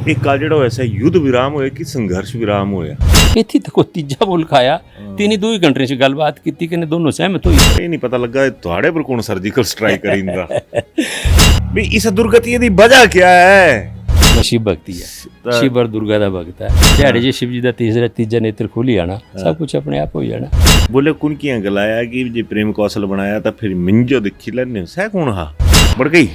ਇੱਕ ਆ ਜਿਹੜਾ ਹੋਇਆ ਸੀ ਯੁੱਧ ਵਿਰਾਮ ਹੋਇਆ ਕਿ ਸੰਘਰਸ਼ ਵਿਰਾਮ ਹੋਇਆ? ਇੱਥੇ ਤਾਂ ਕੋਈ ਤੀਜਾ ਮੁਲਕ ਆਇਆ, ਤਿੰਨੀ ਦੋਈ ਕੰਟਰੀ 'ਚ ਗੱਲਬਾਤ ਕੀਤੀ ਕਿ ਦੋਨੋਂ ਸਹਿਮਤ ਹੋਈ। ਇਹ ਨਹੀਂ ਪਤਾ ਲੱਗਾ ਤੁਹਾਡੇ ਪਰ ਕੌਣ ਸਰਜੀਕਲ ਸਟ੍ਰਾਈਕ ਕਰਿੰਦਾ ਵੀ ਇਸ ਦੁਰਗਤੀ ਦੀ ਵਜ੍ਹਾ ਕੀ ਹੈ? शिव भक्ति है, शिव और दुर्गा का भगत है। ध्याड़े जे शिव जी का तीजा नेत्र खुली आना, सब कुछ अपने आप हो जाना। बोले कुनकियां गलाया कि जे प्रेम कौशल बनाया तो फिर मिंजो दिखी लैने सह कौन हा बड़ गई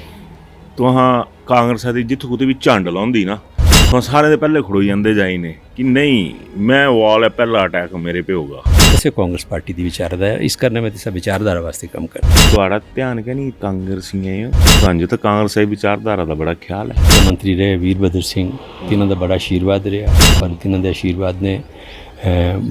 तो हाँ कांग्रेस की जित्थों कुते भी झंड लाउंदी ना तो सारे दे पहले खड़ोई जांदे जाई ने कि नहीं मैं वाल है पहला अटैक मेरे पे होगा। ऐसे कांग्रेस पार्टी की विचारधारा है, इस करने में तो विचारधारा वास्ते काम कर ਤੁਹਾਡਾ ਧਿਆਨ ਕਿ ਨਹੀਂ ਕਾਂਗਰਸੀਆਂ ਹੋ ਤੁਹਾਨੂੰ ਤਾਂ ਕਾਂਗਰਸ ਦੀ ਵਿਚਾਰਧਾਰਾ ਦਾ ਬੜਾ ਖਿਆਲ ਹੈ। ਮੰਤਰੀ ਰਹੇ ਵੀਰਭਦਰ ਸਿੰਘ, ਤਿੰਨਾਂ ਦਾ ਬੜਾ ਆਸ਼ੀਰਵਾਦ ਰਿਹਾ ਪਰ ਤਿੰਨਾਂ ਦੇ ਆਸ਼ੀਰਵਾਦ ਨੇ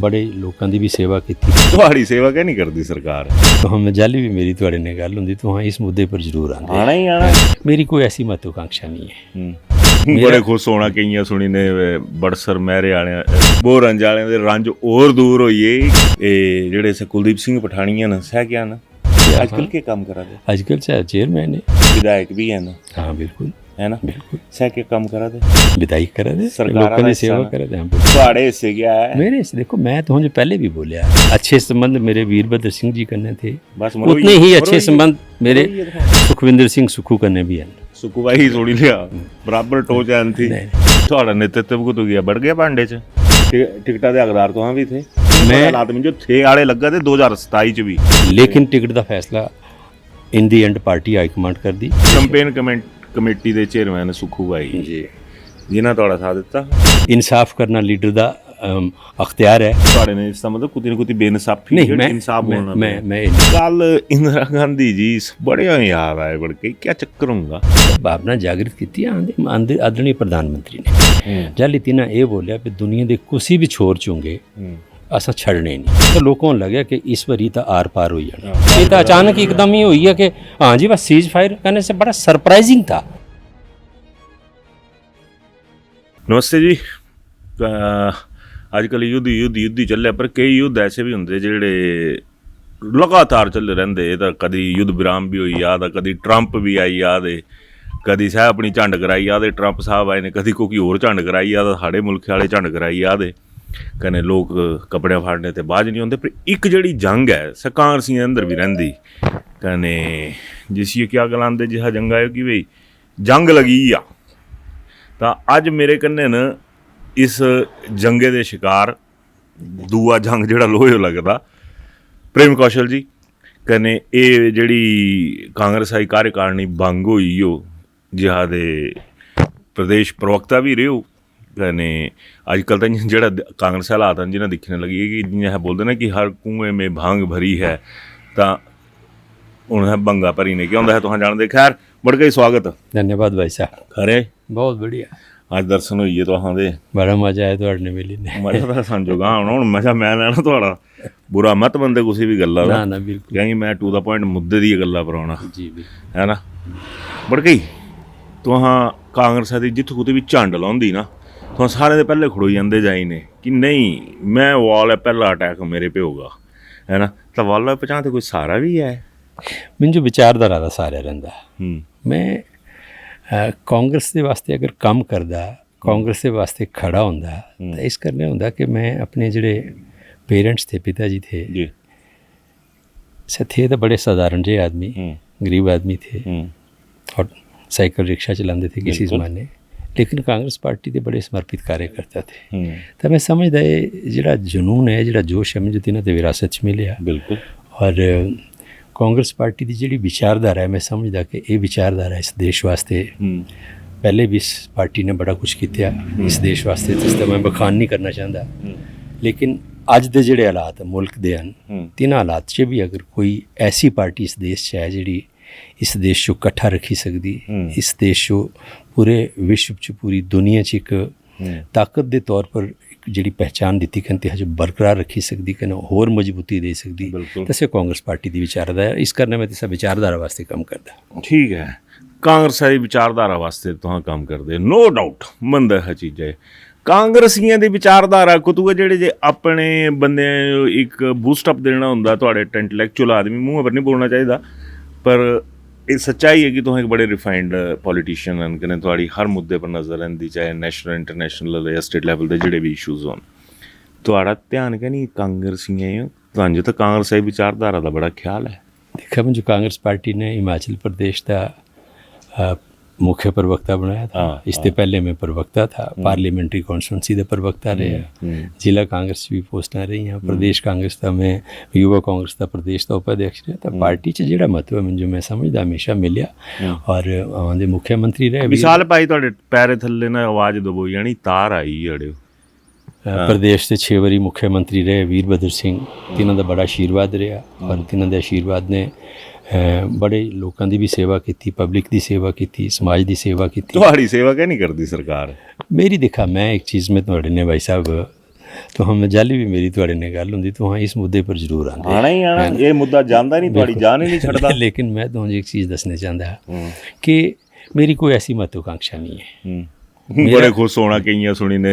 ਬੜੇ ਲੋਕਾਂ ਦੀ ਵੀ ਸੇਵਾ ਕੀਤੀ। ਤੁਹਾਡੀ ਸੇਵਾ ਕਿਉਂ ਨਹੀਂ ਕਰਦੀ ਸਰਕਾਰ? ਤੁਹਾਨੂੰ ਜਾਲੀ ਵੀ ਮੇਰੀ ਤੁਹਾਡੇ ਨਾਲ ਗੱਲ ਹੁੰਦੀ ਤਾਂ ਹਾਂ ਇਸ ਮੁੱਦੇ ਪਰ ਜ਼ਰੂਰ ਆਉਂਦੇ। ਆਣਾ ਹੀ ਆਣਾ। ਮੇਰੀ ਕੋਈ ਐਸੀ ਮਹੱਤਵਕਾਂक्षा ਨਹੀਂ ਹੈ। ਬੜੇ ਖੁਸ਼ ਹੋਣਾ ਕਈਆਂ ਸੁਣੀ ਨੇ ਬੜਸਰ ਮਹਿਰੇ ਵਾਲਿਆਂ ਬੋਰੰਜ ਵਾਲਿਆਂ ਦੇ ਰੰਜ ਹੋਰ ਦੂਰ ਹੋਈਏ। ਇਹ ਜਿਹੜੇ ਸੇ ਕੁਲਦੀਪ ਸਿੰਘ ਪਠਾਣੀਆਂ ਨੇ ਸਹਿ ਗਿਆ ਨਾ आजकल के काम करा दे? आजकल चेयरमैन है, विधायक भी है ना? हाँ बिल्कुल है ना, बिल्कुल। सह के काम करा दे, विधायक करा दे, सरकार लोगों की सेवा करा दे। ਤੁਹਾਡੇ ਹਿੱਸੇ क्या है? मेरे से देखो मैं तो मुझे पहले भी बोलिया अच्छे संबंध मेरे वीरभद्र सिंह जी करने थे, बस उतने ही अच्छे संबंध मेरे सुखविंदर सिंह सुखू करने भी हैं। ਸੁੱਕੂ ਬਾਈ ਥੋੜੀ ਲਿਆ ਬਰਾਬਰ ਟੋਚ ਐਨ ਥੀ। ਤੁਹਾਡਾ ਨੇਤृत्व को तो गया बढ़ गया भांडे च टिकटा दे हकदार तो हाँ भी थे। मैं हालात में जो थे आड़े लगा थे 2027 च भी, लेकिन टिकट का फैसला इन दी एंड पार्टी हाईकमांड कर दी। कैंपेन कमेटी ਦੇ ਚੇਅਰਮੈਨ ਸੁੱਖੂ ਬਾਈ ਜੀ ਜਿਨ੍ਹਾਂ ਤੁਹਾਡਾ ਸਾਥ ਦਿੱਤਾ। इंसाफ करना लीडर ਦਾ अख्तियार है। ਤੁਹਾਡੇ ਨੇ ਇਸ ਦਾ ਮਤਲਬ ਕੁਝ ਨਾ ਕੁਝ ਬੇਇਨਸਾਫੀ नहीं मैं ਇਨਸਾਫ ਹੋਣਾ। मैं ਕੱਲ इंदिरा गांधी जी बड़े याद आए बढ़ के क्या चक्कर होगा भावना जागृत की आदरणीय प्रधानमंत्री ने जाली तिना ये बोलिया कि दुनिया के किसी भी छोर चूंगे असा छड़ने नहीं। तो लोगों को लगे कि इस बारी तो आर पार हो जाना। ये तो अचानक एकदम ही हुई है कि हाँ जी बस सीज फायर करने से बड़ा सरप्राइजिंग था। नमस्ते जी। अजकल युद्ध ही ਚੱਲਿਆ पर कई युद्ध ऐसे भी होंगे ਜਿਹੜੇ ਲਗਾਤਾਰ ਚੱਲੇ ਰਹਿੰਦੇ। ਇਹ ਤਾਂ ਕਦੀ ਯੁੱਧ ਵਿਰਾਮ ਵੀ ਹੋਈ ਯਾਦ ਆ, ਕਦੀ ਟਰੰਪ ਵੀ ਆਈ ਯਾਦ ਏ, ਕਦੀ ਸਾਹ ਆਪਣੀ ਝੰਡ ਕਰਾਈ ਯਾਦ ਏ, ਟਰੰਪ ਸਾਹਿਬ ਆਏ ਨੇ, ਕਦੀ ਕੋਈ ਹੋਰ ਝੰਡ ਕਰਾਈ ਯਾਦ, ਸਾਡੇ ਮੁਲਕ ਵਾਲੇ ਝੰਡ ਕਰਾਈ ਯਾਦ ਏ। ਕਹਿੰਦੇ ਲੋਕ ਕੱਪੜੇ ਫਾੜਨੇ ਤੇ ਬਾਜ ਨਹੀਂ ਹੁੰਦੇ। ਪਰ ਇੱਕ ਜਿਹੜੀ ਜੰਗ ਹੈ ਕਾਂਗਰਸੀਆਂ ਅੰਦਰ ਵੀ ਰਹਿੰਦੀ ਕਹਿੰਦੇ ਜਿਸ ਇਹ ਕਿਆ ਗਲਾਂਦੇ ਜਿਹਾ ਜੰਗ ਆਇਓ ਕਿ ਬਈ ਜੰਗ ਲੱਗੀ ਆ। ਤਾਂ ਅੱਜ ਮੇਰੇ ਕੰਨੇ ਨਾ ਇਸ ਜੰਗੇ ਦੇ ਸ਼ਿਕਾਰ ਦੂਆ ਜੰਗ ਜਿਹੜਾ ਲੋਹੇ ਲੱਗਦਾ ਪ੍ਰੇਮ ਕੌਸ਼ਲ ਜੀ ਕਹਿੰਦੇ ਇਹ ਜਿਹੜੀ ਕਾਂਗਰਸ ਦੀ ਕਾਰਜਕਾਰਨੀ ਭੰਗ ਹੋਈ ਉਹ ਜਿਹਾ ਦੇ ਪ੍ਰਦੇਸ਼ ਪ੍ਰਵਕਤਾ ਵੀ ਰਿਓ ਕਹਿੰਦੇ ਅੱਜ ਕੱਲ੍ਹ ਤਾਂ ਜਿਹੜਾ ਕਾਂਗਰਸ ਹਾਲਾਤ ਹਨ ਜਿਹਨਾਂ ਦਿਖਣ ਲੱਗੀ ਕਿ ਜਿਵੇਂ ਬੋਲਦੇ ਨੇ ਕਿ ਹਰ ਕੂਏ ਮੇ ਭਾਂਗ ਭਰੀ ਹੈ ਤਾਂ ਹੁਣ ਭੰਗਾ ਭਰੀ ਨੇ ਕੀ ਹੁੰਦਾ ਹੈ ਤੁਹਾਂ ਜਾਣਦੇ। ਖੈਰ ਬੜ ਕੇ ਸਵਾਗਤ। धन्यवाद भाई साहब। ਖਰੇ बहुत बढ़िया ਅੱਜ ਦਰਸ਼ਨ ਹੋਈਏ ਤੁਹਾਂ ਦੇ बड़ा मजा आया ਤੁਹਾਡੇ ਮਿਲੀ ਨੇ। ਮਜ਼ਾ ਤਾਂ ਸੰਜੋਗਾ ਹੁਣ ਮਜ਼ਾ ਮੈਂ ਲੈਣਾ ਤੁਹਾਡਾ ਬੁਰਾ ਮਤ ਬੰਦੇ ਕਿਸੇ ਵੀ ਗੱਲਾਂ ਦਾ ਨਾ ਬਿਲਕੁਲ ਕਹੀਂ ਮੈਂ ਟੂ ਦਾ ਪੁਆਇੰਟ ਮੁੱਦੇ ਦੀ ਗੱਲਾਂ ਪਰਾਉਣਾ ਜੀ ਬਿਲਕੁਲ ਹੈ ਨਾ। ਬੜ ਗਈ ਤੁਹਾਂ ਕਾਂਗਰਸ ਦੀ ਜਿੱਥੋਂ ਕੁਤੇ ਵੀ ਝੰਡ ਲਾਉਂਦੀ ਨਾ ਤਾਂ ਸਾਰੇ ਦੇ ਪਹਿਲੇ ਖੜੋਈ ਜਾਂਦੇ ਜਾਈ ਨੇ ਕਿ ਨਹੀਂ ਮੈਂ ਵਾਲ ਹੈ ਪਹਿਲਾ ਅਟੈਕ ਮੇਰੇ पे ਹੋਗਾ ਹੈ ਨਾ। ਤਾਂ ਵਾਲਾ ਪਛਾਣ ਤੇ ਕੋਈ ਸਹਾਰਾ ਵੀ ਹੈ ਮੈਨੂੰ ਜੋ ਵਿਚਾਰਧਾਰਾ ਦਾ ਸਾਰਿਆ ਰਹਿੰਦਾ। ਮੈਂ ਕਾਂਗਰਸ ਦੇ ਵਾਸਤੇ ਅਗਰ ਕੰਮ ਕਰਦਾ, ਕਾਂਗਰਸ ਦੇ ਵਾਸਤੇ ਖੜਾ ਹੁੰਦਾ ਤਾਂ ਇਸ ਕਰਨੇ ਹੁੰਦਾ ਕਿ ਮੈਂ ਆਪਣੇ ਜਿਹੜੇ पेरेंट्स थे, पिताजी थे जी से थे तो बड़े साधारण जे आदमी, गरीब आदमी थे और साइकिल रिक्शा चलाते थे किसी ज़माने, लेकिन कांग्रेस पार्टी के बड़े समर्पित कार्यकर्ता थे। तो मैं समझदा जिहड़ा जुनून है, जिहड़ा जोश है, मुझे तिन्हां ते विरासत च मिलिया। बिल्कुल। और कांग्रेस पार्टी की जिहड़ी विचारधारा है, मैं समझदा कि ये विचारधारा इस देश वास्ते पहले भी इस पार्टी ने बड़ा कुछ किया इस देश वास्ते, जिसका मैं बखान नहीं करना चाहता, लेकिन अज दे जिहड़े हालात मुल्क दे हन तिन्हां हालात च भी अगर कोई ऐसी पार्टी इस देश च है जिहड़ी इस देश को इकट्ठा रखी सकदी, इस देश को पूरे विश्व च पूरी दुनिया च एक ताकत के तौर पर जिहड़ी पहचान दी कहते हैं जो बरकरार रखी सकती कि होर मजबूती दे सकती, तो कांग्रेस पार्टी की विचारधारा है। इस करने में तो विचारधारा वास्ते काम करता। ठीक है, कांग्रेस की विचारधारा वास्ते तुहां काम करते, नो डाउट मंद है चीज़ है। ਕਾਂਗਰਸੀਆਂ ਦੀ ਵਿਚਾਰਧਾਰਾ ਕੁਤੂਆ ਜਿਹੜੇ ਜੇ ਆਪਣੇ ਬੰਦੇ ਇੱਕ ਬੂਸਟਅਪ ਦੇਣਾ ਹੁੰਦਾ ਤੁਹਾਡੇ ਇੰਟੈਲੈਕਚੁਅਲ ਆਦਮੀ ਮੂੰਹ ਪਰ ਨਹੀਂ ਬੋਲਣਾ ਚਾਹੀਦਾ, ਪਰ ਇਹ ਸੱਚਾਈ ਹੈ ਕਿ ਤੁਸੀਂ ਇੱਕ ਬੜੇ ਰਿਫਾਈਨਡ ਪੋਲੀਟੀਸ਼ੀਅਨ ਹਨ ਕਿ ਤੁਹਾਡੀ ਹਰ ਮੁੱਦੇ ਪਰ ਨਜ਼ਰ ਰਹਿੰਦੀ, ਚਾਹੇ ਨੈਸ਼ਨਲ ਇੰਟਰਨੈਸ਼ਨਲ ਜਾਂ ਸਟੇਟ ਲੈਵਲ ਦੇ ਜਿਹੜੇ ਵੀ ਇਸ਼ੂਜ਼ ਹੋਣ। ਤੁਹਾਡਾ ਧਿਆਨ ਕਿ ਨਹੀਂ ਕਾਂਗਰਸੀਆਂ ਤੁਹਾਨੂੰ ਤਾਂ ਕਾਂਗਰਸ ਦੀ ਵਿਚਾਰਧਾਰਾ ਦਾ ਬੜਾ ਖਿਆਲ ਹੈ? देखा मुझे कांग्रेस पार्टी ने हिमाचल प्रदेश का मुख्य प्रवक्ता बनाया था। इससे पहले मैं प्रवक्ता था, पार्लियामेंट्री कॉन्स्टिट्यूंसी का प्रवक्ता रहा, जिला कांग्रेस भी पोस्टां रही, प्रदेश कांग्रेस का मैं युवा कांग्रेस का प्रदेश का उपाध्यक्ष रहा। तो पार्टी च जिहड़ा महत्व है जो मैं समझदा हमेशा मिलिया। और आंदे मुख्यमंत्री रहे विशाल भाई तुहाडे पैरे थल्ले ना आवाज़ दबोई जानी तार आई अड़ियो। प्रदेश से 6 वारी मुख्यमंत्री रहे वीरभद्र सिंह, तिन्हां दा बड़ा आशीर्वाद रहा और तिन्हां दे आशीर्वाद ने बड़े लोगों की भी सेवा की, पब्लिक की सेवा की, समाज की सेवा की। तुम्हारी सेवा क्या नहीं करती सरकार? मेरी देखा मैं एक चीज़ में थोड़े ने भाई साहब तो हम जाली भी मेरी थोड़े ने गल होंदी तो हाँ इस मुद्दे पर जरूर आते आना ही आना, ये मुद्दा जानता नहीं, थोड़ी जान ही नहीं छड़ता। लेकिन मैं तो एक चीज़ दसना चाहता कि मेरी कोई ऐसी महत्वाकांक्षा नहीं है। बड़े खुश होना कई सुनी ने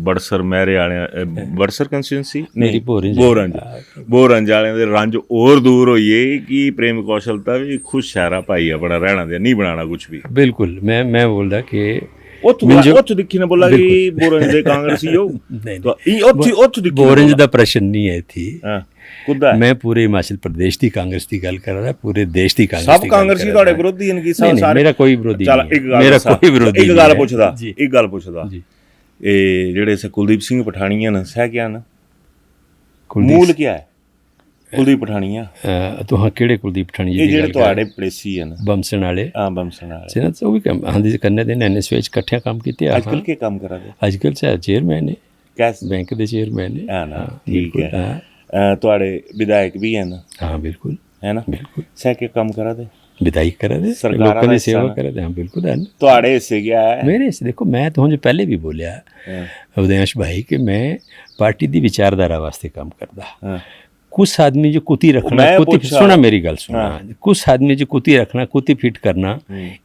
बड़सर महरे वाले बड़सर कंस्टिट्यूंसी मेरी बोरंज वाले दे रंज और दूर होइए कि प्रेम कौशलता भी खुश शहरा भाई अपना रहना दे नहीं बनाना कुछ भी। बिल्कुल मैं बोलदा कि उत्थ दिखी ने बोला कि बोरंज दे कांग्रेसी हो तो उत्थ दिखी बोरंज दा प्रश्न नहीं है थी। कुदा मैं पूरे हिमाचल प्रदेश की कांग्रेस की गल कर रहा, पूरे देश की कांग्रेस सब कांग्रेसी ਤੁਹਾਡੇ ਵਿਰੋਧੀ ਹਨ ਕੀ ਸਾਰੇ? मेरा कोई विरोधी चल नहीं, मेरा कोई विरोधी एक गल पुछदा एक गल पुछदा ਇਹ ਜਿਹੜੇ ਸ ਕੁਲਦੀਪ ਸਿੰਘ ਪਠਾਣੀਆਂ ਨੇ ਸਹਿ ਕਿਆ ਨਾ ਮੂਲ ਕੀ ਹੈ ਕੁਲਦੀਪ ਪਠਾਣੀਆਂ? तो हाँ केड़े कुलदीप पठानी ਇਹ ਜਿਹੜੇ ਤੁਹਾਡੇ ਪੜੇਸੀ ਹਨ बमसन वाले? ਹਾਂ ਬਮਸਨ ਵਾਲੇ से ना तो भी काम हाँ दी करने देने एनएसवी इकट्ठे काम किए। ਅੱਜਕੱਲ ਕੀ ਕੰਮ ਕਰਾ ਦੇ? अजकल से चेयरमैन है कैसे बैंक के चेयरमैन है। ਹਾਂ ਨਾ ਠੀਕ ਹੈ। ਤੁਹਾਡੇ ਵਿਧਾਇਕ ਵੀ ਹਨ? हाँ बिल्कुल है ना, बिल्कुल सह के काम करा दे विधाई करा दे सरकारां लोगों दा की सेवा हिस्सा करा दे। हाँ बिल्कुल है ਤੁਹਾਡੇ ਹਿੱਸੇ क्या है? मेरे हिस्से देखो मैं तो जो पहले भी बोलिया उदयांश भाई कि मैं पार्टी की विचारधारा वास्ते काम करता। कुछ आदमी जो कुती रखना कुती सुना मेरी गल सुना कुछ आदमी जो कुती रखना कुती फिट करना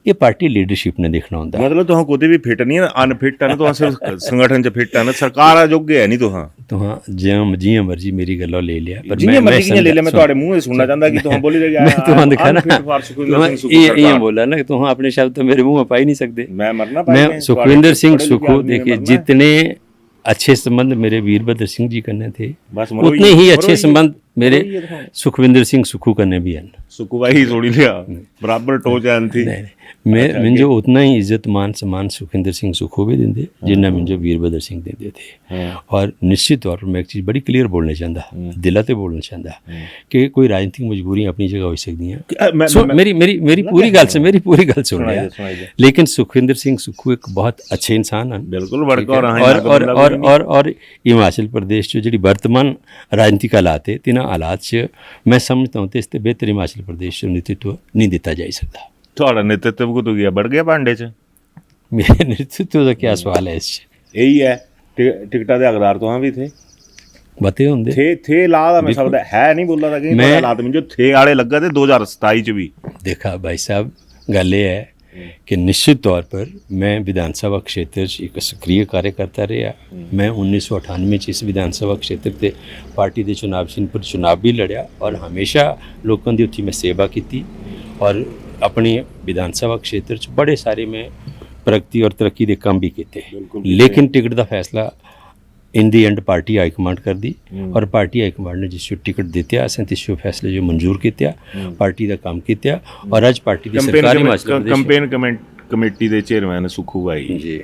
ये पार्टी लीडरशिप ने देखना होता। मतलब तुहां कुती भी फिट नहीं है अनफिट है ना, तुहां सिर्फ संगठन च फिट है ना, सरकार जोगे है नहीं तुहां तो हाँ जियां मर्जी मेरी गल्ला ले लिया पर जियां मर्जी ले लिया। मैं तुम्हारे मुंह से सुनना चाहता कि तुहां बोली रहे मैं तुहां दिखा ना ये बोला ना कि तुहां अपने शब्द तो मेरे मुंह में पा ही नहीं सकते। मैं मरना मैं सुखविंदर सिंह सुखू देखिए जितने अच्छे संबंध मेरे वीरभद्र सिंह जी करने थे उतने ही अच्छे संबंध मेरे सुखविंदर सिंह सुखू करने भी हैं। सुखू भाई थोड़ी लिया बराबर टोच थी मैं मुझे उतना ही इज्जत मान सम्मान सुखविंदर सिंह सुखू भी देंगे जिन्ना मुझे वीरभद्र सिंह देते थे। और निश्चित तौर पर मैं एक चीज़ बड़ी क्लियर बोलना चाहता दिला ते बोलना चाहता कि कोई राजनीतिक मजबूरियां अपनी जगह हो सकती हैं। मेरी पूरी गल से मेरी पूरी गल सुन रहा लेकिन सुखविंदर सिंह सुखू एक बहुत अच्छे इंसान हैं बिल्कुल। और हिमाचल प्रदेश जो जी वर्तमान राजनीतिक हालात है तिना हालात च मैं समझता हूँ तो इससे बेहतर हिमाचल प्रदेश नेतृत्व नहीं दिता जा सकता। थोड़ा नेतृत्व को तो गया बढ़ गया भांडे च मेरे नेतृत्व का क्या सवाल है इस यही है टिकटा के हकदार तो हाँ भी थे बते होंगे थे ला मैं सब है नहीं बोला था कि मैं हालात में जो थे आड़े लगा थे 2027 च भी देखा भाई साहब गल ये है कि निश्चित तौर पर मैं विधानसभा क्षेत्र एक सक्रिय कार्यकर्ता रहा। मैं 1998 इस विधानसभा क्षेत्र से पार्टी के चुनाव चिन्ह पर चुनाव भी लड़िया और हमेशा लोगों की उत्थी मैं सेवा की और अपनी विधानसभा क्षेत्र च बड़े सारे मैं प्रगति और तरक्की के काम भी किए। लेकिन टिकट का फैसला इन दी एंड पार्टी हाईकमांड कर दी और पार्टी हाईकमांड ने जिस टिकट दित्या असें तिस फैसले जो मंजूर किया पार्टी का काम किया और अज पार्टी की सरकार कैंपेन कमेटी के चेयरमैन सुखू भाई जी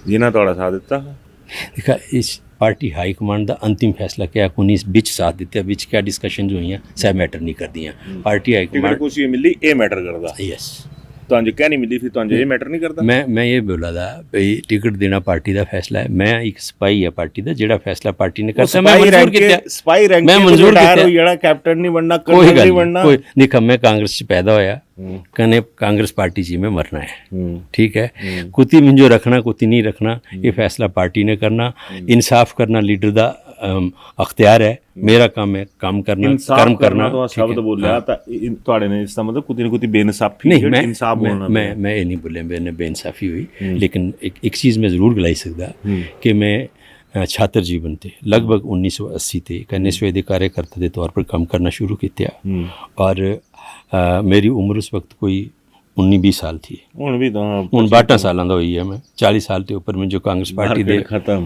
जिन्हें थोड़ा साथ दिता देखा इस पार्टी हाईकमांड का अंतिम फैसला क्या कोई बिच साथ दिता बिच क्या डिस्कशन जो हुई सह मैटर नहीं कर दी पार्टी हाईकमांड कुछ मिली ये मैटर करता। यस तो क्या नहीं मिली फिर तो ये मैटर नहीं करता। मैं ये बोला था भाई टिकट देना पार्टी का फैसला है। मैं एक सिपाही है पार्टी का जेड़ा फैसला पार्टी ने करता मैं मंजूर किया सिपाही रैंक मैं मंजूर किया कैप्टन नहीं बनना कोई नहीं बनना कोई देखा मैं कांग्रेस से पैदा होया कने कांग्रेस पार्टी जी में मरना है ठीक है। कुत्ती मिंजो रखना कुत्ती नहीं रखना ये फैसला पार्टी ने करना इंसाफ करना लीडर का अख्तियार है मेरा काम है काम करना कर्म करना तो शब्द बोलिया ਤੁਹਾਡੇ ਨੇ ਇਸ ਦਾ ਮਤਲਬ ਕੁਤੀ ਨਾ ਕੁਤੀ ਬੇਇਨਸਾਫੀ नहीं इंसाफ बोलना मैं ये नहीं बोले मैंने बेइंसाफी हुई लेकिन एक चीज़ मैं ज़रूर गलाई सकता कि मैं छात्र जीवन थे लगभग 1980 थे एक एनएसवी के कार्यकर्ता के तौर पर काम करना शुरू किया और मेरी उम्र उस वक्त कोई 19-20 साल थी। ਹੁਣ ਵੀ ਤਾਂ ਹੁਣ 62 ਸਾਲਾਂ ਦਾ ਹੋਈ है मैं। 40 साल के ऊपर में जो कांग्रेस पार्टी दे ਖਤਮ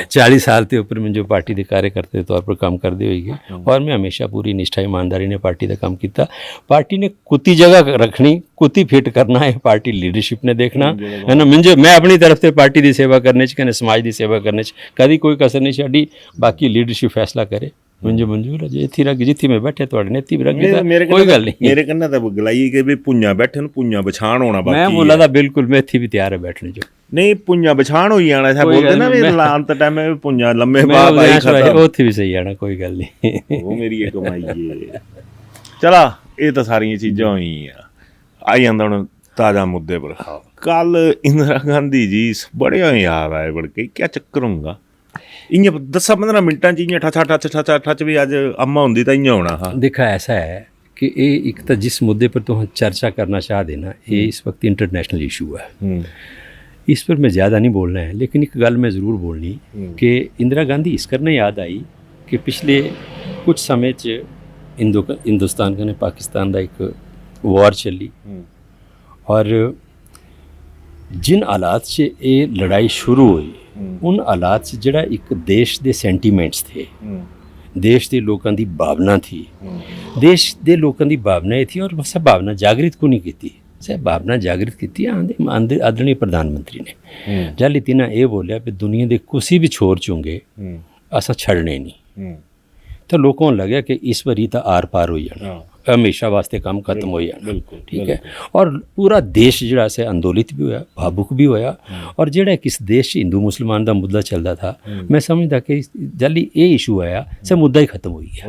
40 साल के ऊपर में जो पार्टी के कार्यकर्ते के तौर पर काम करते हुए और मैं हमेशा पूरी निष्ठा ईमानदारी ने पार्टी का काम किया। पार्टी ने कुत्ती जगह रखनी, कुत्ती फिट करना है, पार्टी लीडरशिप ने देखना है ना। मुझे मैं अपनी तरफ से पार्टी की सेवा करने कने समाज की सेवा करने कभी कोई कसर नहीं छड़ी, बाकी लीडरशिप फैसला करे। मुझे मंजूर है जे इत्थे रख जित्थे मैं बैठे ਤੁਹਾਡੇ ਨੇ ਇੱਥੇ ਵੀ ਰੱਖ ਦਿੱਤਾ, ਕੋਈ ਗੱਲ ਨਹੀਂ। ਮੇਰੇ ਕੰਨਾਂ ਤਾਂ ਗਲਾਈ ਕਿ ਵੀ ਪੁੰਨਾ ਬੈਠੇ ਨੂੰ ਪੁੰਨਾ ਵਿਛਾਣ ਹੋਣਾ ਬਾਕੀ ਮੈਂ ਬੋਲਾ ਦਾ ਬਿਲਕੁਲ ਮੈਂ ਇੱਥੇ ਵੀ ਤਿਆਰ ਹੈ ਬੈਠਣੇ ਜੋ ਨਹੀਂ ਪੁੰਨਾ ਵਿਛਾਣ ਹੋਈ ਜਾਣਾ ਸਾ ਬੋਲਦੇ ਨਾ ਵੀ ਲਾਂਤ ਟਾਈਮ ਵਿੱਚ ਪੁੰਨਾ ਲੰਮੇ ਬਾਅਦ ਆਈ ਖਤਮ ਉੱਥੇ ਵੀ ਸਹੀ ਆਣਾ, ਕੋਈ ਗੱਲ ਨਹੀਂ। ਉਹ ਮੇਰੀ ਇੱਕ ਕਮਾਈ ਹੈ। ਚਲਾ ਇਹ ਤਾਂ ਸਾਰੀਆਂ ਚੀਜ਼ਾਂ ਹੋਈਆਂ। ਆਈ ਜਾਂਦਾ ਹੁਣ ਤਾਜ਼ਾ ਮੁੱਦੇ ਪਰ। ਕੱਲ ਇੰਦਰਾ ਗਾਂਧੀ ਜੀ ਬੜੇ ਯਾਦ ਆਏ ਬੜ ਕੇ ਕੀ ਚੱਕਰ ਹੋਊਗਾ इं 10-15 मिनटा च ठच भी अज अम्मा होंगी तो इं होना। हाँ देखा ऐसा है कि ये एक तो जिस मुद्दे पर तो हम चर्चा करना चाह देना ये इस वक्त इंटरनेशनल इशू है, इस पर मैं ज़्यादा नहीं बोलना है, लेकिन एक गल मैं ज़रूर बोलनी कि इंदिरा गांधी इस करने याद आई कि पिछले कुछ समय च हिंदुस्तान कने पाकिस्तान का एक वॉर चली और जिन हालात से ये लड़ाई शुरू हुई उन हालात से जड़ा एक देश दे सेंटीमेंट्स थे, देश के लोगों की भावना थी, देश के लोगों की भावना ये थी और सब भावना जागृत को नहीं की, सब भावना जागृत की आंदे आदरणीय प्रधानमंत्री ने जल इतना ये बोलिया कि दुनिया के किसी भी छोर चूंगे असा छड़ने नहीं, तो लोगों को लगे कि इस बारी तो आर पार हो जाना, हमेशा वास्ते काम खत्म हो जाना। ठीक है, और पूरा देश जड़ा से अंदोलित भी होया, भावुक भी होया और जड़ा किस देश हिंदू मुसलमान का मुद्दा चलता था मैं समझदा कि जल्दी ये इशू आया सब मुद्दा ही खत्म हो गया।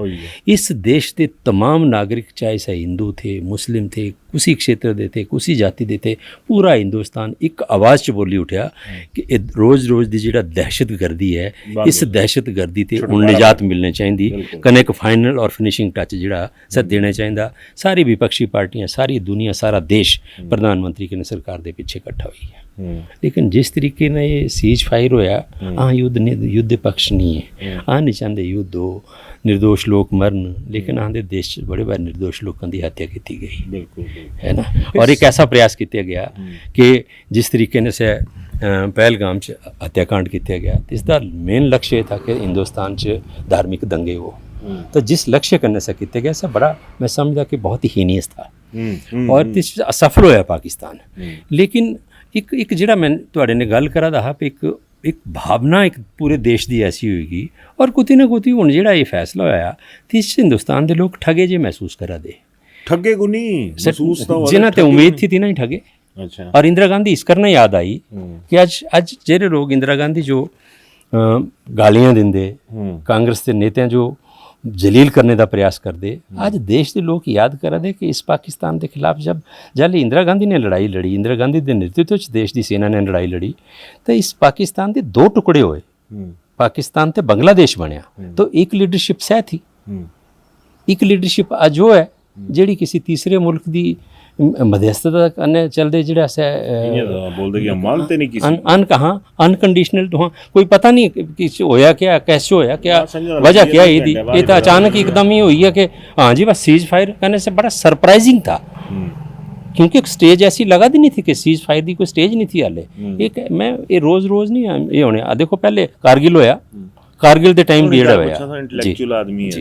इस देश के तमाम नागरिक चाहे से हिंदू थे, मुस्लिम थे, किसी क्षेत्र दे थे, किसी जाति दे थे, पूरा हिंदुस्तान एक आवाज़ च बोली उठा कि रोज़ रोज़ की जिहड़ा दहशत गर्दी है इस दहशत गर्दी ते हुण निजात मिलनी चाहिए, कने एक फाइनल और फिनिशिंग टच जिहड़ा सा देना चाहिए। सारी विपक्षी पार्टियां, सारी दुनिया, सारा देश प्रधानमंत्री की सरकार के पीछे इकट्ठा हुई है। लेकिन जिस तरीके ने ये सीज फायर होया, युद्ध पक्ष नहीं है, नहीं चाहते युद्ध हो, निर्दोष लोग मरन, लेकिन आंदे देश बड़े बार निर्दोष लोगों की हत्या की गई, बिल्कुल है ना। और एक ऐसा प्रयास किया गया कि जिस तरीके से पहलगाम च हत्याकांड किया गया, इसका मेन लक्ष्य ये था कि हिंदुस्तान च धार्मिक दंगे हो, तो जिस लक्ष्य करने से किया गया सब बड़ा मैं समझदा कि बहुत ही हीनियस था और असफल होया पाकिस्तान। लेकिन एक जिहड़ा मैं तुहाडे ने गल करा दा एक भावना एक पूरे देश की ऐसी होगी और कुछ ना कुछ हुण जिहड़ा ये फैसला होया तो इस हिंदुस्तान के लोग ठगे जे महसूस करा दे, ठगे को नहीं महसूस जिन्हां ते उम्मीद थी ना ही ठगे। अच्छा। और इंदिरा गांधी इस करना याद आई कि अज जेरे लोग इंदिरा गांधी जो गालियां दिंदे, कांग्रेस के नेता जो जलील करने का प्रयास करते, आज देश के लोग याद करा दे कि इस पाकिस्तान के खिलाफ जब इंदिरा गांधी ने लड़ाई लड़ी, इंदिरा गांधी के नेतृत्व में देश की सेना ने लड़ाई लड़ी, तो इस पाकिस्तान के दो टुकड़े हुए, पाकिस्तान तो बांग्लादेश बनया, तो एक लीडरशिप सह थी, एक लीडरशिप अज वो है जी किसी तीसरे मुल्क की मध्यस्थता करने चलते जड़ा अनकंडीशनल तो हाँ कोई पता नहीं कि होया क्या, कैसे होया क्या, वजह क्या ये तो अचानक एकदम ही हुई है कि हाँ जी बस सीज फायर करने से बड़ा सरप्राइजिंग था, क्योंकि एक स्टेज ऐसी लगा दी नहीं थी कि सीज फायर की कोई स्टेज नहीं थी हाले। एक मैं ये रोज़ नहीं ये होने देखो पहले कारगिल होया, कारगिल के टाइम भी होया इंटलेक्चुअल आदमी है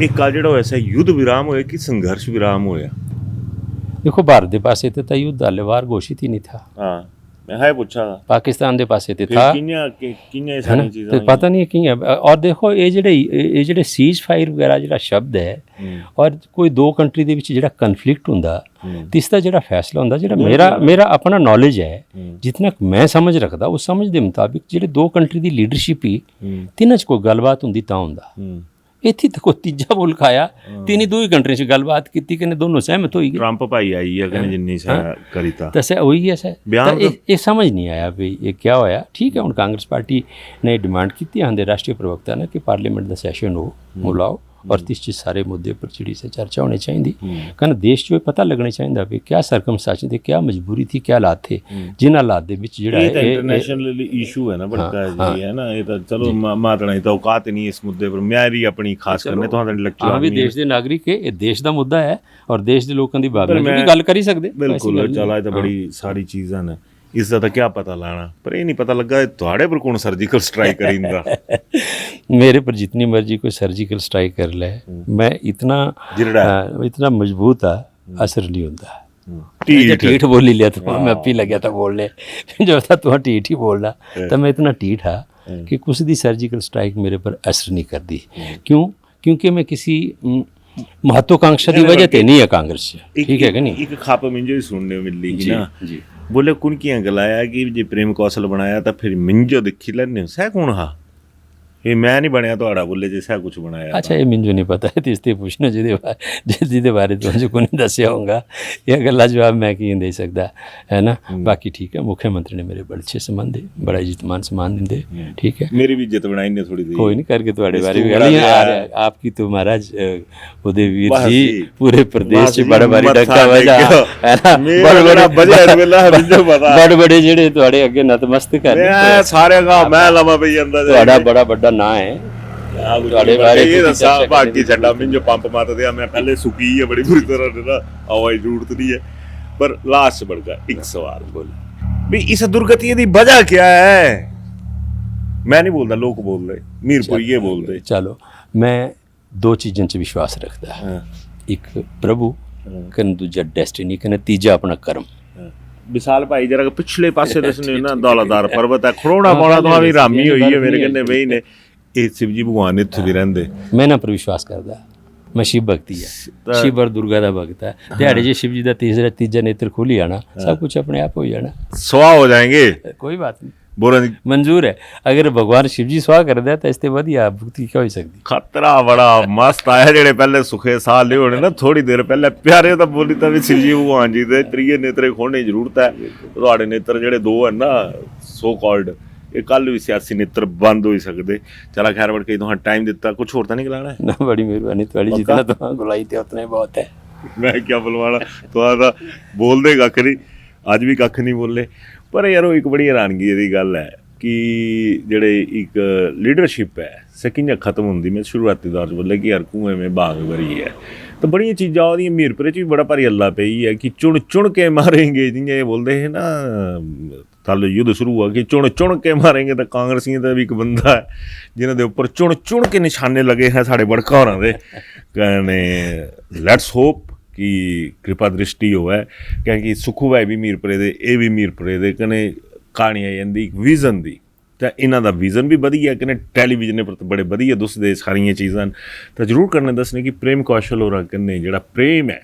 एक कल जो ऐसा युद्ध विराम होया कि संघर्ष विराम होया। देखो भारत के पास तो युद्ध हाले वार घोषित ही नहीं था। हाँ मैं है पूछा पाकिस्तान के पास था तो पता नहीं कि और देखो ये जेडे सीज फायर वगैरह जो शब्द है और कोई दो कंट्री के जो कन्फ्लिक्ट होंदा तो इसका जो फैसला होंदा जो मेरा अपना नॉलेज है जितना मैं समझ रखता उस समझ के मुताबिक जो दो कंट्री की लीडरशिप ही तिन्हां च कोई गलबात होंदी तां होंदा। इत्थे तो कोई तीजा मुल्क आया तीन दो ही कंट्री से गलबात की कि दोनों सहमत होई गए, ट्रंप भाई आई है कि जिन्नी करीता तो वही है सर बयान ये समझ नहीं आया भाई ये क्या होया। ठीक है हुण कांग्रेस पार्टी ने डिमांड की आंदे राष्ट्रीय प्रवक्ता ने कि पार्लीमेंट का सैशन हो बुलाओ और तीस चीज सारे मुद्दे पर चिड़ी से चर्चा होनी चाहिए कहना देश जो पता लगना चाहिए भी क्या सरकमस्टांस थे, क्या मजबूरी थी, क्या हालात थे, जिन हालात ਦੇ ਵਿੱਚ ਜਿਹੜਾ ਇਹ ਇੰਟਰਨੈਸ਼ਨਲ ਇਸ਼ੂ ਹੈ ਨਾ ਬੜਕਾ ਜੀ ਹੈ ਨਾ ਇਹ ਤਾਂ ਚਲੋ ਮਾਤਣਾ ਤਾਂ ਔਕਾਤ ਨਹੀਂ ਇਸ ਮੁੱਦੇ ਪਰ ਮਿਆਰੀ ਆਪਣੀ ਖਾਸ ਕਰਨੇ ਤੁਹਾਡਾ ਲੈਕਚਰ ਹਾਂ ਵੀ ਦੇਸ਼ ਦੇ ਨਾਗਰਿਕ ਇਹ ਦੇਸ਼ ਦਾ ਮੁੱਦਾ ਹੈ ਔਰ ਦੇਸ਼ ਦੇ ਲੋਕਾਂ ਦੀ ਭਾਵਨਾ ਦੀ ਗੱਲ ਕਰੀ ਸਕਦੇ ਬਿਲਕੁਲ ਚਲਾ ਇਹ ਤਾਂ ਬੜੀ ਸਾਰੀ ਚੀਜ਼ਾਂ ਨੇ ਇਸ ਦਾ ਤਾਂ ਕੀ ਪਤਾ ਲਾਣਾ ਪਰ ਇਹ ਨਹੀਂ ਪਤਾ ਲੱਗਾ ਤੁਹਾਡੇ ਪਰ ਕੌਣ ਸਰਜੀਕਲ ਸਟ੍ਰਾइक करिंदा मेरे पर जितनी मर्जी कोई सर्जिकल स्ट्राइक कर ले मैं इतना मजबूत है असर नहीं होता। टीठ बोल लिया तो मैं अपी लग गया था बोलने जब था तो टीठ ही बोलना तो मैं इतना टीठ हा कि कुछ दी सर्जिकल स्ट्राइक मेरे पर असर नहीं कर दी। क्यों? क्योंकि मैं किसी महत्वाकांक्षा की वजह से नहीं है कांग्रेस से, ठीक है कि नहीं। एक खाप मिंजो ही सुनने मिली ना बोले कुन की गलाया कि जे प्रेम कौशल बनाया तो फिर मिंजो दिखी लैने सह कौन हा ਇਹ ਮੈਂ ਨਹੀਂ ਬਣਿਆ ਤੁਹਾਡਾ ਬੁੱਲੇ ਜਿਹਾ ਕੁਝ ਬਣਾਇਆ। ਅੱਛਾ ਇਹ ਮੈਨੂੰ ਨਹੀਂ ਪਤਾ ਤੇ ਇਸ ਤੇ ਪੁੱਛਣਾ ਜਿਹਦੇ ਬਾਰੇ ਤੁਹਾਨੂੰ ਕੋਈ ਨਹੀਂ ਦੱਸਿਆ ਹੋਊਗਾ ਇਹ ਗੱਲਾਂ ਜਵਾਬ ਮੈਂ ਕੀ ਦੇ ਸਕਦਾ ਹੈ ਨਾ। ਬਾਕੀ ਠੀਕ ਹੈ ਮੁੱਖ ਮੰਤਰੀ ਨੇ ਮੇਰੇ ਬੜੇ ਅੱਛੇ ਸੰਬੰਧ ਹੈ ਬੜਾ ਇੱਜ਼ਤਮਾਨ ਸਮਾਨ ਦਿੰਦੇ ਠੀਕ ਹੈ ਮੇਰੀ ਵੀ ਇੱਜ਼ਤ ਬਣਾਈ ਨੇ ਥੋੜੀ ਜਿਹੀ ਕੋਈ ਨਹੀਂ ਕਰਕੇ ਤੁਹਾਡੇ ਬਾਰੇ ਵੀ ਗੱਲ ਨਹੀਂ ਆ ਰਿਹਾ ਆਪਕੀ तो महाराज उदय वीर जी पूरे प्रदेश से बड़ा भारी डक्का बजा है ना बड़े बड़े ਜਿਹੜੇ ਤੁਹਾਡੇ ਅੱਗੇ ਨਤਮਸਤਕ ਹੈ ਸਾਰੇ ਗਾ ਮੈਂ ਲਵਾ ਪਈ ਜਾਂਦਾ ਤੁਹਾਡਾ ਬੜਾ ਵੱਡਾ ਨਾਂ ਹੈ ਤੁਹਾਡੇ ਬਾਰੇ ਇਹ ਦੱਸਾਂ ਬਾਕੀ ਛੱਡਾ ਮੈਨੂੰ ਪੰਪ ਮਾਰਦੇ ਆ ਮੈਂ ਪਹਿਲੇ ਸੁਕੀ ਹੈ ਬੜੀ ਬੁਰੀ ਤਰ੍ਹਾਂ ਨਾ ਆਵਾਜ਼ ਜ਼ਰੂਰਤ ਨਹੀਂ ਹੈ पर लास्ट बढ़ गया एक सवाल बोल भी इस दुर्गति की वजह क्या है। मैं नहीं बोलता लोग बोल रहे मीरपुर ये बोल रहे। चलो मैं दो चीज़ों से विश्वास रखता है एक प्रभु कन दूजा डेस्टिनी कन तीजा अपना कर्म। विशाल भाई जरा पिछले पासे दसने ना दौलतदार पर्वत है खड़ोना पौना तो भी रामी हुई है मेरे कन्ने वही ने ये शिव जी भगवान इत्थे भी रहंदे मैं ना पर विश्वास करदा मैं शिव भक्ति है शिव और दुर्गा का भक्त है दिहाड़े जे शिव जी का तीजा नेत्र खुल जाना सब कुछ अपने आप हो जाना स्वाह हो जाएंगे कोई बात नहीं बोला मंजूर है अगर भगवान शिव जी स्वाह कर दे तो इससे वधिया भुक्ति क्या हो सकती। खतरा बड़ा मस्त आया जेड़े पहले सुखे साह ले होने ना थोड़ी देर पहले प्यारे तो बोली तो भी शिव जी भगवान जी दे त्रीए नेत्रे खोलने की जरूरत है तुहाडे नेत्र जेड़े दो है ना सो कॉल्ड ये कल भी सियासी नेत्र बंद हो सकते। चला खैर बढ़ के तुहां टाइम दिता कुछ होर तो नहीं गलाना है ना बड़ी मेहरबानी थोड़ी जितना तुहां गुलाई थे उतना ही बहुत है मैं क्या बुलवाना तुहां बोल दे कख नहीं अज भी कख नहीं बोले पर यार एक बड़ी हैरानगी की गल है कि जेड़े एक लीडरशिप है सकियां खत्म होंदी मैं शुरुआती दौर च बोले कि यार कुएं में बाग भरी है तो बड़िया चीज़ां ओहदियां मीरपुर च भी बड़ा भारी हल्ला पई है कि चुन चुन के मारेंगे जियां ये बोलते हैं ना कल युद्ध शुरू हुआ कि चुन चुन के मारेंगे तो कांग्रेसियों का भी एक बंदा है जिन्हों के उपर चुन चुन के निशाने लगे हैं साढ़े बड़का होरां दे कहने लैट्स होप कि कृपा दृष्टि होवे क्योंकि सुखू भाई भी मीरपुरे दे ये भी मीरपुरे दे कने कहानी आई जाती विजन की तो इन्हों का विजन भी वधिया कने टैलीविजन पर बड़े वधिया दसदे सारिया चीज़ां तो जरूर करने दसने कि प्रेम कौशल होरां कन्ने जिहड़ा प्रेम है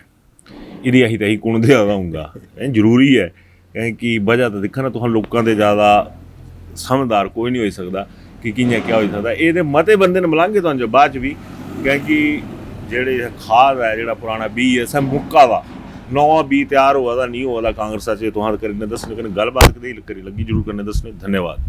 इहदी अही तही कुण दे आऊँगा जरूरी है क्योंकि वजह तो देखा ना तुहां लोगों के ज़्यादा समझदार कोई नहीं हो सकता कि कियां क्या हो सकता ये मते बंदे ने मिलांगे तुहां जो बाद भी क्योंकि जेड़े खाद है जेड़ा पुराना बी है सब मुक्का दा नवा बी तैयार हुआ नहीं हुआ कांग्रेस तुहां करने दसने गलबात करी लगी जरूर करने दसने धन्यवाद।